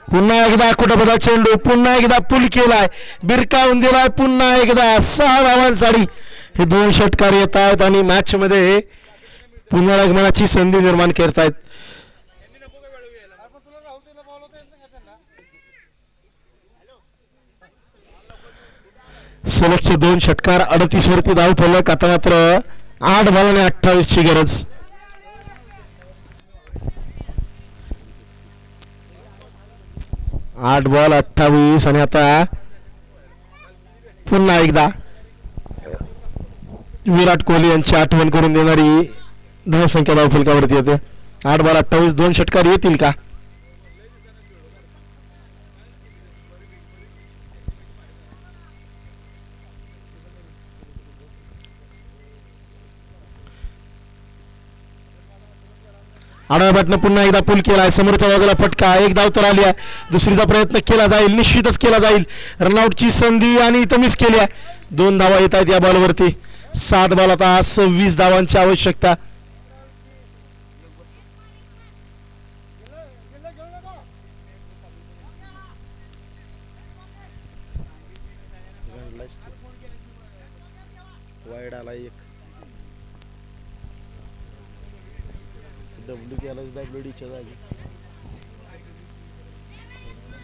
पुन्हा एकदा कुठं चेंडू, पुन्हा एकदा पुल केलाय, बिरकावून दिलाय, पुन्हा एकदा 6 धावांसाठी हे 2 षटकार येत आहेत आणि मॅच मध्ये पुनरागमनाची संधी निर्माण करतायत. सलगचे 2 षटकार, 38 वरती धाव फलक. आता मात्र 8 बॉल आणि 28 ची गरज. आठ बॉल 28 आणि आता पुन्हा एकदा विराट कोहली यांची आठवण करून देणारी धावसंख्या धावफलकावरती येते. 8 बॉल 28, 2 षटकार येतील का? आडव्या बॅटनं पुन्हा एकदा पुल केलाय, समोरच्या बाजूला फटका, एक धाव तर आली आहे, दुसरीचा प्रयत्न केला जाईल, निश्चितच केला जाईल. रनआउटची संधी आणि इथं मिस केली आहे. 2 धावा येत आहेत या बॉलवरती. 7 बॉल आता 26 धावांची आवश्यकता. वाईड आला एक. डब्ल्यू केला WD च्या जागी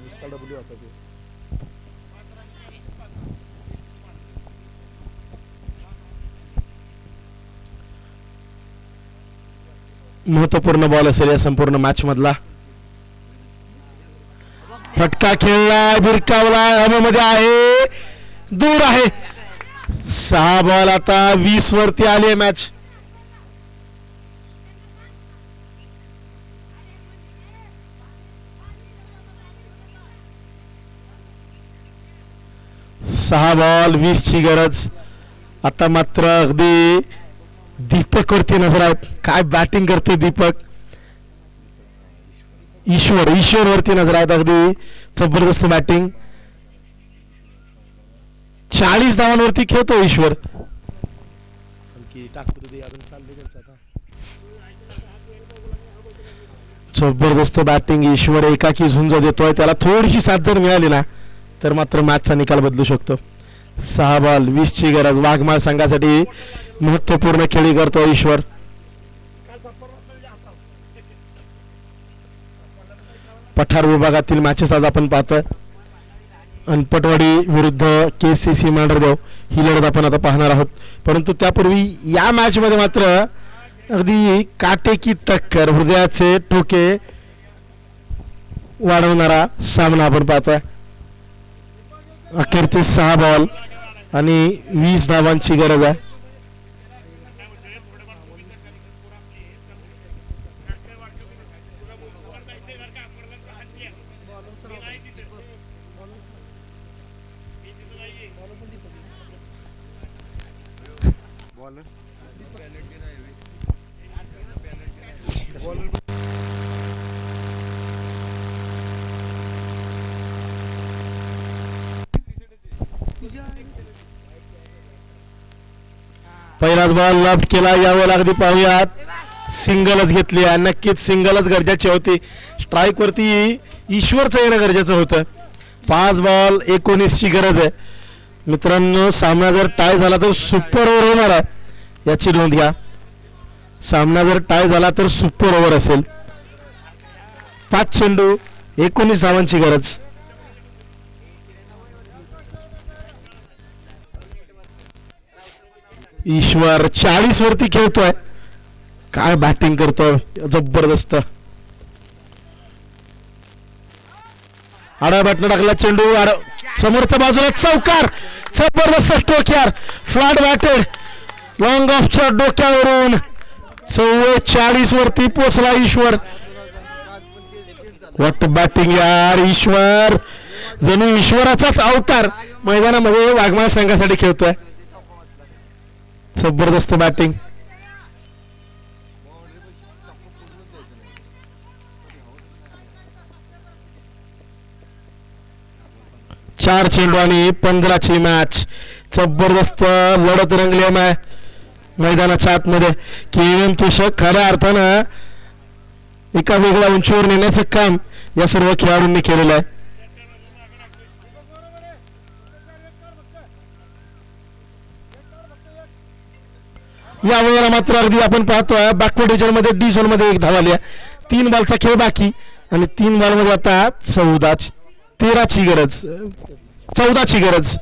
नुसता डब्ल्यू होता तो. महत्वपूर्ण बॉल असेल या संपूर्ण मॅच मधला. फटका खेळला, बिरकावला, हवेमध्ये आहे, दूर आहे. 6 बॉल आता 20 वरती आली आहे मॅच. सहा बॉल 20 ची गरज. आता मात्र अगदी दीपक वरती नजर आहेत. काय बॅटिंग करतोय दीपक. ईश्वर वरती नजर आहेत. अगदी जबरदस्त बॅटिंग. 40 धावांवरती खेळतो ईश्वर. जबरदस्त बॅटिंग. ईश्वर एकाकी झुंज देतोय. त्याला थोडीशी साथ जर मिळाली ना तर मात्र मॅचचा निकाल बदलू शकतो. 6 बॉल 20 ची गरज. वाघमाळ संघासाठी महत्वपूर्ण खेळी करतो ईश्वर. पठार विभागातील मॅचेस आज आपण पाहतोय. अनपटवाडी विरुद्ध KCC मांढरदेव ही लढत आपण आता पाहणार आहोत. परंतु त्यापूर्वी या मॅच मध्ये मात्र अगदी काटेकी टक्कर, हृदयाचे ठोके वाढवणारा सामना आपण पाहतोय. अखेरचे 6 बॉल आणि 20 धावांची गरज आहे. पहिलाच बॉल लॉफ्ट केला. यावर अगदी पाहूयात. सिंगलच घेतली आहे. नक्कीच सिंगलच गरजेची होती. स्ट्राईक वरती ईश्वरचं येणं गरजेचं होतं. 5 बॉल 19 ची गरज आहे. मित्रांनो, सामना जर टाय झाला तर सुपर ओव्हर होणार आहे, याची नोंद घ्या. सामना जर टाय झाला तर सुपर ओव्हर असेल. 5 चेंडू 19 धावांची गरज. ईश्वर 40 वरती खेळतोय. काय बॅटिंग करतोय, जबरदस्त. आडा बॅटनं टाकला चेंडू. समोरच्या बाजूला चौकार. जबरदस्त स्ट्रोक यार. फ्लॅट बॅटेड लॉंग ऑफच्या डोक्यावरून 44 वरती पोचला ईश्वर. व्हॉट बॅटिंग यार. ईश्वर जणू ईश्वराचाच अवतार मैदानामध्ये वाघमाळ संघासाठी खेळतोय. जबरदस्त बॅटिंग. चार चेंडू आणि 15 ची मॅच. जबरदस्त लढत रंगली आहे मैदानाच्या आतमध्ये. केएम तुषक खऱ्या अर्थानं एका वेगळ्या उंचीवर नेण्याचं काम या सर्व खेळाडूंनी केलेलं आहे. या वेळेला मात्र अगदी आपण पाहतोय बॅकवर्ड रिजन मध्ये डी झोन मध्ये 1 धाव आली आहे. 3 बॉलचा खेळ बाकी आणि 3 बॉल मध्ये आता 13 ची गरज. 14 ची गरज.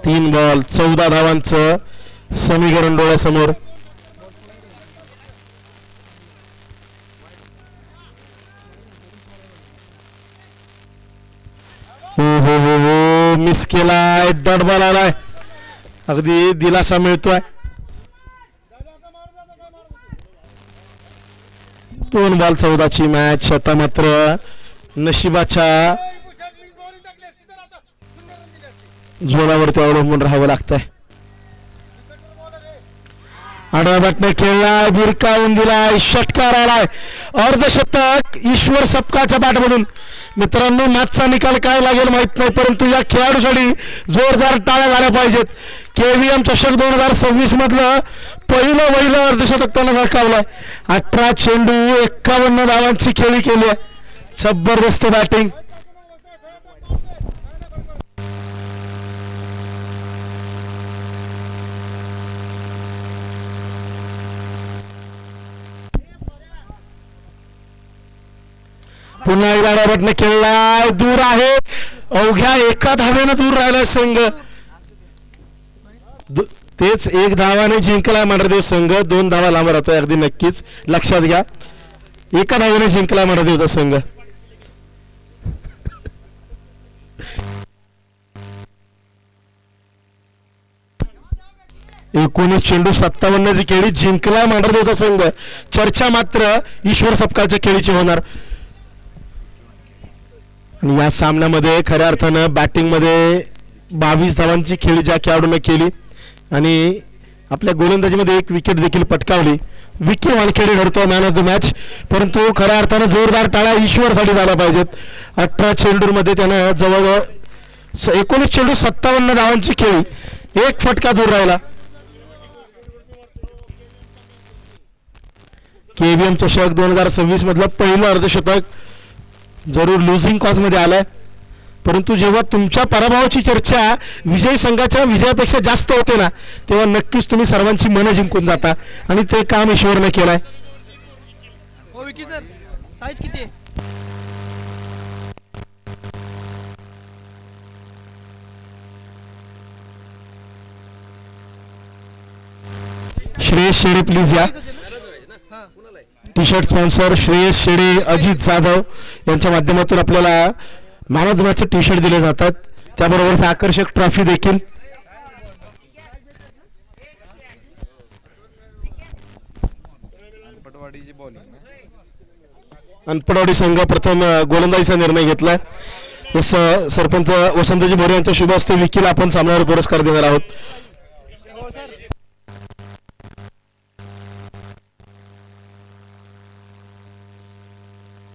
3 बॉल 14 धावांचं समीकरण डोळ्यासमोर. हो मिस केलाय. डॉट बॉल आलाय. अगदी दिलासा मिळतोय. 2 बॉल 14 ची मॅच. आता मात्र नशिबाच्या जोरावरती अवलंबून राहावं लागतंय. आडवा बॅटने खेळलाय. भिरकावून दिलाय. षटकार आलाय. अर्धशतक ईश्वर सपकाळच्या बॅटमधून. मित्रांनो, मॅचचा निकाल काय लागेल माहित नाही, परंतु या खेळाडूसाठी जोरदार टाळ्या झाल्या पाहिजेत. KVM चषक 2026 मधलं पहिलं अर्धशतक त्यानं झळकावलंय. 18 चेंडू 51 धावांची खेळी केली आहे. जबरदस्त बॅटिंग. पुन्हा एकदा डायरेक्टने खेळलाय, दूर आहे, अवघ्या एका धावेनं दूर राहिलाय संघ. तेच एक धावाने जिंकलाय मांढरदेव संघ, 2 धावा लांब राहतोय अगदी नक्कीच लक्षात घ्या. एका धावेने जिंकलाय मांढरदेवचा संघ. 19 चेंडू 57ची खेळी जिंकलाय मांढरदेवचा संघ. चर्चा मात्र ईश्वर सपकाळच्या खेळीची होणार. आणि या सामन्यामध्ये खऱ्या अर्थानं बॅटिंगमध्ये 22 धावांची खेळी ज्या खेळाडूने केली आणि आपल्या गोलंदाजीमध्ये 1 विकेट देखील पटकावली. विकी वानखेडे ठरतो मॅन ऑफ द मॅच, परंतु खऱ्या अर्थानं जोरदार टाळ्या ईश्वरसाठी झाल्या पाहिजेत. 18 चेंडूमध्ये त्यानं जवळजवळ 19 चेंडू 57 धावांची खेळी, 1 फटका दूर राहिला. KBM चषक 2026 मधलं पहिलं अर्धशतक जरूर लुझिंग कॉज मध्ये आलंय, परंतु जेव्हा तुमच्या पराभवाची चर्चा विजयी संघाच्या विजयापेक्षा जास्त होते ना, तेव्हा नक्कीच तुम्ही सर्वांची मनं जिंकून जाता आणि ते काम ईश्वरने केलंय. हो विकी सर, साईज किती आहे? श्रेयस शेडे प्लीज या. T shirt sponsor Shreyas Shede, Ajit Jadhav यांच्या माध्यमातून आपल्याला मॅन ऑफ द मॅचचे टी शर्ट दिले जातात, त्याबरोबरच आकर्षक ट्रॉफी देखील. अनपटवाडी संघ प्रथम गोलंदाजीचा निर्णय घेतलाय. सरपंच वसंतजी मोरे यांच्या शुभ हस्ते विकीला आपण सामन्यावर पुरस्कार देणार आहोत.